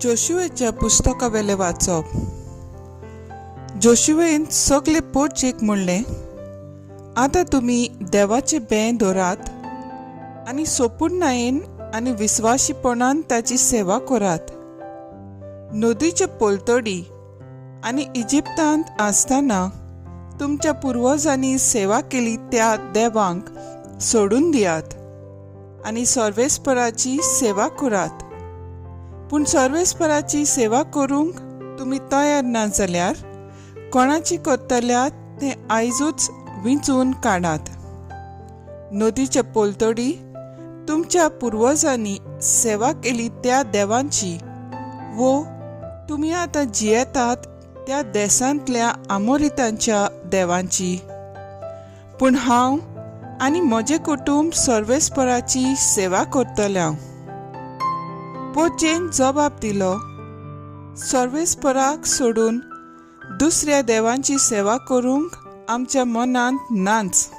जोशुएच्या पुस्तका वेले वाचप. जोशुएन सगळे पोटचेक म्हणलें, आतां तुमी देवाचे बें दवरात आनी सोपूर्णायेन आनी विस्वाशीपणान ताची सेवा करात. नदीचे पलतडी आनी इजिप्तांत आसतना तुमच्या पुर्वजांनी सेवा केली त्या देवांक सोडून दियात आनी सर्वेस्पराची सेवा करात. पूण सर्वेस्पराची सेवा करूंक तुमी तयार ना जाल्यार कोणाची करतल्यात तें आयजूच विंचून काडात. नदीचे पलतडी तुमच्या पुर्वजांनी सेवा केली त्या देवांची वो तुमी आतां जियेतात त्या देशांतल्या आमोरितांच्या देवांची. पूण हांव आनी म्हजें कुटुंब सर्वेस्पराची सेवा करतलें. पोचेन जबाब दिलो, सर्वेस्पराक सोडून दुसऱ्या देवांची सेवा करूंक आमच्या मनांत नाच.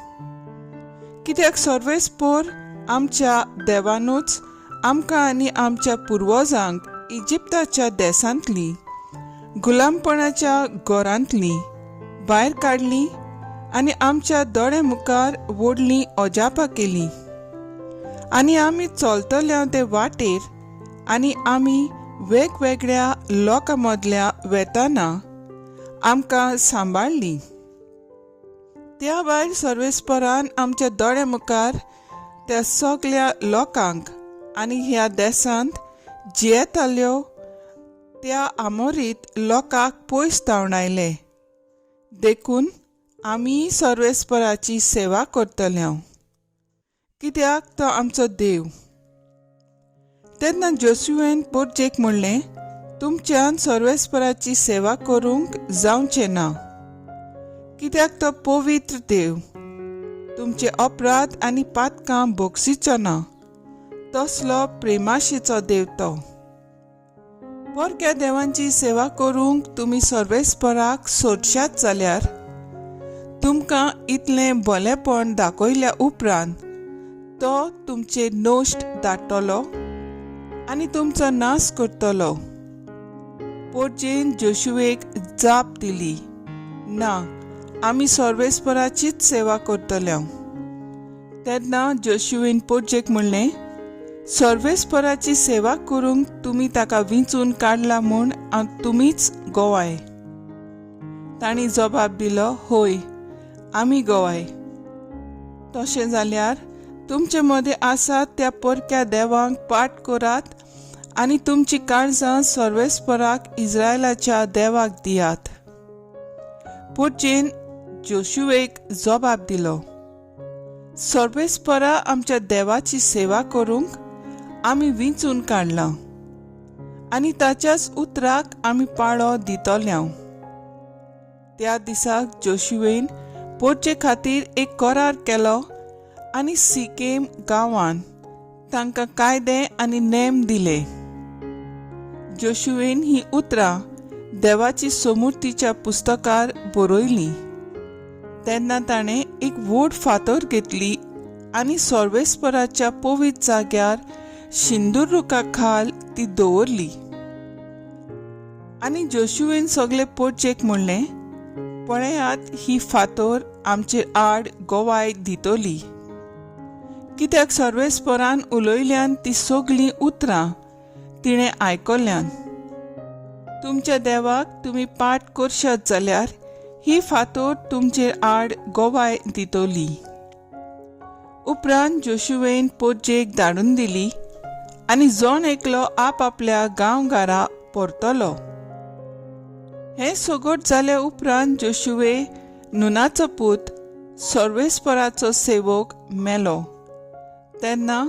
कित्याक सर्वेस्पर आमच्या देवानूच आमकां आनी आमच्या पुर्वजांक इजिप्ताच्या देशांतली गुलामपणाच्या घरांतली भायर काडली आनी आमच्या दोळ्या मुखार व्हडलीं अजापां केलीं. आनी आमी चलतल्यो ते वाटेर आनी आमी वेगवेगळ्या लोकां मदल्या वेताना आमकां सांबाळली. त्या भायर सर्वेस्परान आमच्या दोळ्या मुखार त्या सगळ्या लोकांक आनी ह्या देशांत जियेताल्यो त्या आमोरीत लोकांक पयस धांवडायले. देखून आमी सर्वेस्पराची सेवा करतले कित्याक तो आमचो देव. तेन्ना जोशुएन पोरचेक म्हणलें, तुमच्यान सर्वेस्पराची सेवा करूंक जावचें ना, कित्याक तो पवित्र देव. तुमचे अपराध आनी पातकां भोगसिचो ना, तसलो प्रेमाशीचो देव तो. परक्या देवांची सेवा करूंक तुमी सर्वेस्पराक सोडशात जाल्यार तुमकां इतलें भलेपण दाखयल्या उपरांत तो तुमचे नोश्ट धाडटलो आनी तुमचो नाश करतलो. पोरचेन जोशुएक जाप दिली, ना, आमी सर्वेस्पराचीच सेवा करतले. तेन्ना जोशुएन पोरचेक म्हणलें, सर्वेस्पराची सेवा करूंक तुमी ताका विंचून काडला म्हूण तुमीच गोवाय. तांणी जबाब दिलो, होय, आमी गोवाय. तशें जाल्यार तुमचे मदें आसात त्या परक्या देवांक पाट करात आनी तुमची काळजां सर्वेस्पराक इस्रायलाच्या देवाक दियात. पोरचेन जोशुएक जबाब दिलो, सर्वेस्परा आमच्या देवाची सेवा करूंक आमी विंचून काडलां आनी ताच्याच उतराक आमी पाळो दितल्यो. त्या दिसाक जोशुएन पोरचे खातीर एक करार केलो आनी सिकेम गांवांत तांकां कायदे आनी नेम दिले. जोशुएन ही उतरां देवाची समृद्धीच्या पुस्तकार बरयलीं. तेन्ना ताणें एक व्हड फातर घेतली आनी सर्वेस्पराच्या पवित्र जाग्यार शिंदूर रुखा खाल ती दवरली. आनी जोशुएन सगळे पोरचेक म्हणलें, पळयात ही फातर आमचेर आड गोवाय दितली. कित्याक सर्वेस्परान उलयल्यान ती सगळीं उतरां तिणें आयकल्यान. तुमच्या देवाक तुमी पाट करशात जाल्यार ही फातर तुमचेर आड गोवाय दितली. उपरांत जोशुएन पोरचेक धाडून दिली आनी जोण एकलो आपआपल्या गांवघरा परतलो. हें सगळें जाले उपरांत जोशुए नुनाचो पूत सर्वेस्पराचो सेवक मेलो. तेन्ना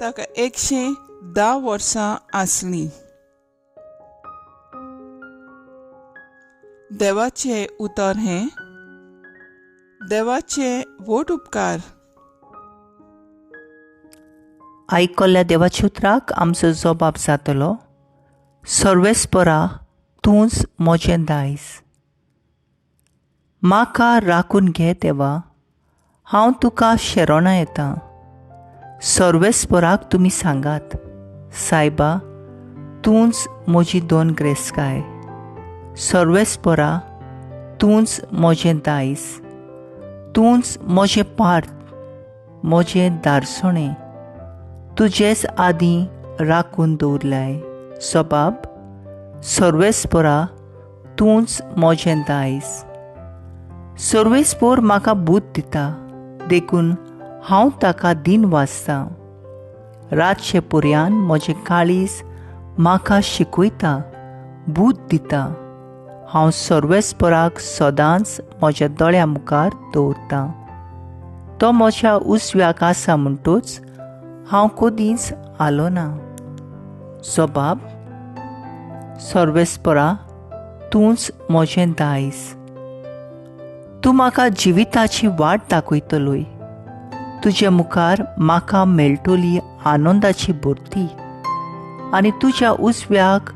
ताका 110 वर्सां आसलीं. देवाचे उतर हें, देवाचे व्हड उपकार. आयकल्ल्या देवाच्या उतराक आमचो जबाब जातलो, सर्वेस्परा तूंच म्हजें दायज. म्हाका राखून घे देवा, हांव तुका शेरोना येतां. सर्वेस्पराक तुमी सांगात, सायबा, तूंच म्हजी दोन ग्रेस्काय, सर्वेस्परा तूंच म्हजें दायज, तूंच म्हजें पार्थ, म्हजें दारसोणें, तुजेच आदीं राखून दवरल्याय. सबाब, सर्वेस्परा तूंच म्हजें दायज. सर्वेस्पोर म्हाका बूद दिता, देखून हांव ताका दिन वाचतां. रातचे पुर्यान म्हजें काळीज म्हाका शिकयता, बूद दिता. हांव सर्वेस्पराक सदांच म्हज्या दोळ्या मुखार दवरतां. तो म्हज्या उजव्याक आसा म्हणटूच हांव कदींच आलो ना. सबाब, सर्वेस्परा तूंच म्हजें दायज. तूं म्हाका जिविताची वाट दाखयतलोय. तुजे मुखार म्हाका मेळटली आनंदाची भरती आनी तुज्या उजव्याक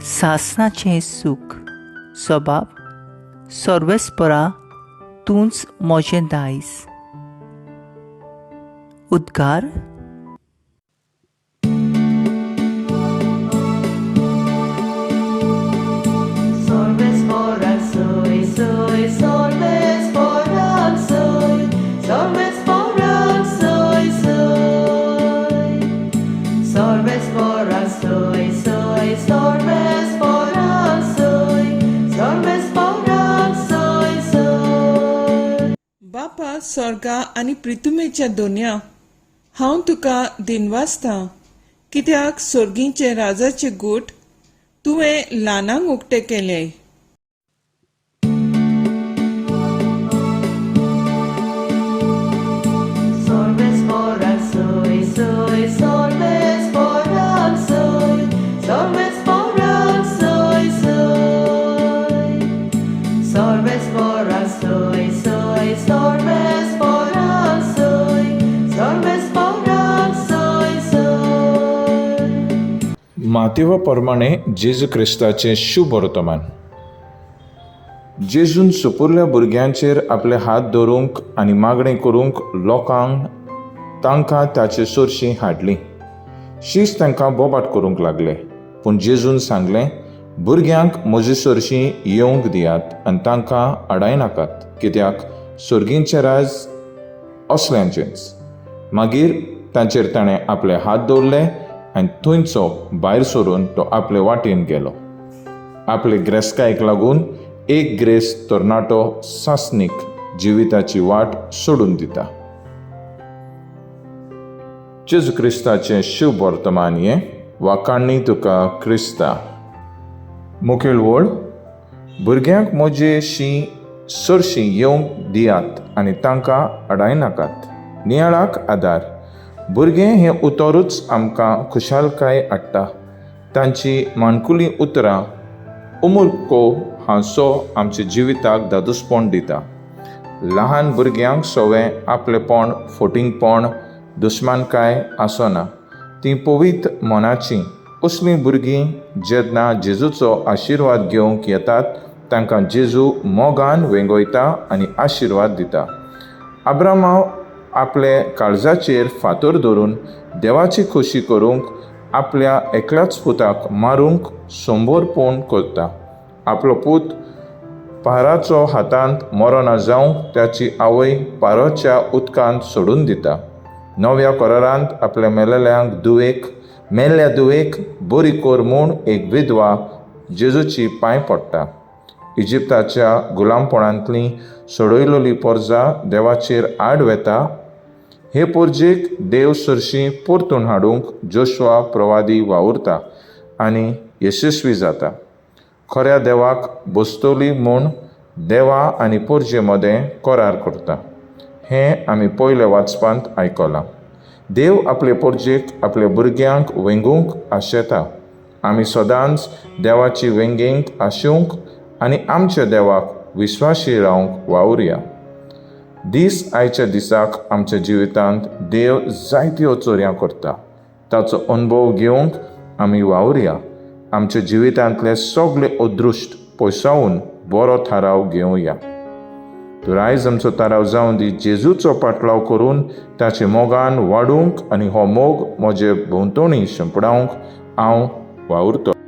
सासणाचें सूख. सबाब, सर्वेस्परा तूंच म्हजें दायज. उद्गार. Sorvesporan soy, soy, sorvesporan soy, sorvesporan soy, soy. Sorvesporan soy, soy, sorvesporan soy, sorvesporan soy, soy. बापा स्वर्गा आनी पृथ्वीच्या दोनया, हांव तुका दिनवासतां, कित्याक सर्गीचे राजाचे गोठ तुवें ल्हानांक उक्ते केले. Sorvesporan soy, soy, sorvesporan soy, sorvesporan soy, soy. Sorvesporan soy, soy, sorvesporan soy, sorvesporan soy, soy. मातेवा प्रमाणे जेजू क्रिस्ताचें शुभ वर्तमान. जेजून सुपुरल्या भुरग्यांचेर आपले हात दवरूंक आनी मागणें करूंक लोकांक तांकां ताचे चडशीं हाडलीं. शीच तांकां बोबाट करूंक लागले. पूण जेजून सांगलें, भुरग्यांक म्हजे चडशीं येवंक दियात आनी तांकां आडायनाकात, कित्याक सर्गींचें राज असल्यांचेंच. मागीर तांचेर ताणें आपले हात दवरले आनी थंयचो भायर सरून तो आपले वाटेन गेलो. आपले ग्रेस्कायक लागून एक ग्रेस तरणाटो सासणीक जिविताची वाट सोडून दिता. जेजू क्रिस्ताचें शुभ वर्तमान हें वाकाणणी तुका क्रिस्ता. मुखेल वळ. भुरग्यांक म्हजेशीं चडशीं येवंक दियात आनी तांकां आडायनाकात. नियाळाक आदार. भुरगें हें उतरूच आमकां खुशालकाय हाडटा. तांची माणकुलीं उतरां उमुरको हांसो आमच्या जिविताक दादूसपण दिता. ल्हान भुरग्यांक सवय आपलेपण, फटिंगपण, दुस्मानकाय आसना. तीं पवित्र मनाचीं. असलीं भुरगीं जेन्ना जेजूचो आशिर्वाद घेवंक येतात, तांकां जेजू मोगान वेंगयता आनी आशिर्वाद दिता. अब्रामाव आपले काळजाचेर फातर धरून देवाची खोशी करूंक आपल्या एकल्याच पुताक मारूंक संबोरपण करता. आपलो पूत पाराचो हातांत मरणा जावंक त्याची आवय पारोच्या उदकांत सोडून दिता. नव्या करारांत आपल्या मेल्ल्या दुवेक बरी कोर म्हूण एक विधवा जेजूची पांय पडटा. इजिप्ताच्या गुलामपणांतलीं सोडयलोली पोरजां देवाचेर आड वेता. हे पोरजेक देव सरशीं परतून हाडूंक जोशुआ प्रवादी वावुरता आनी यशस्वी जाता. खऱ्या देवाक बसतली म्हूण देवा आनी पोरजे मदें करार करता. हें आमी पयल्या वाचपांत आयकलां. देव आपले पोरजेक आपल्या भुरग्यांक वेंगूंक आशेता. आमी सदांच देवाची वेंगेंक आशूंक आनी आमच्या देवाक विस्वाशी रावंक वावुरया. दीस आयच्या दिसाक आमच्या जिवितांत देव जायत्यो चोऱ्यां करता. ताचो अनुभव घेवंक आमी वावुरया. आमच्या जिवितांतले सगळे अदृश्ट पयसावून बरो थाराव घेवया. तर आयज आमचो थाराव जावन दी जेजूचो पाटलाव करून ताचे मोगान वाडूंक आनी हो मोग म्हजे भोंवतणी शिंपडावंक हांव वावुरतो.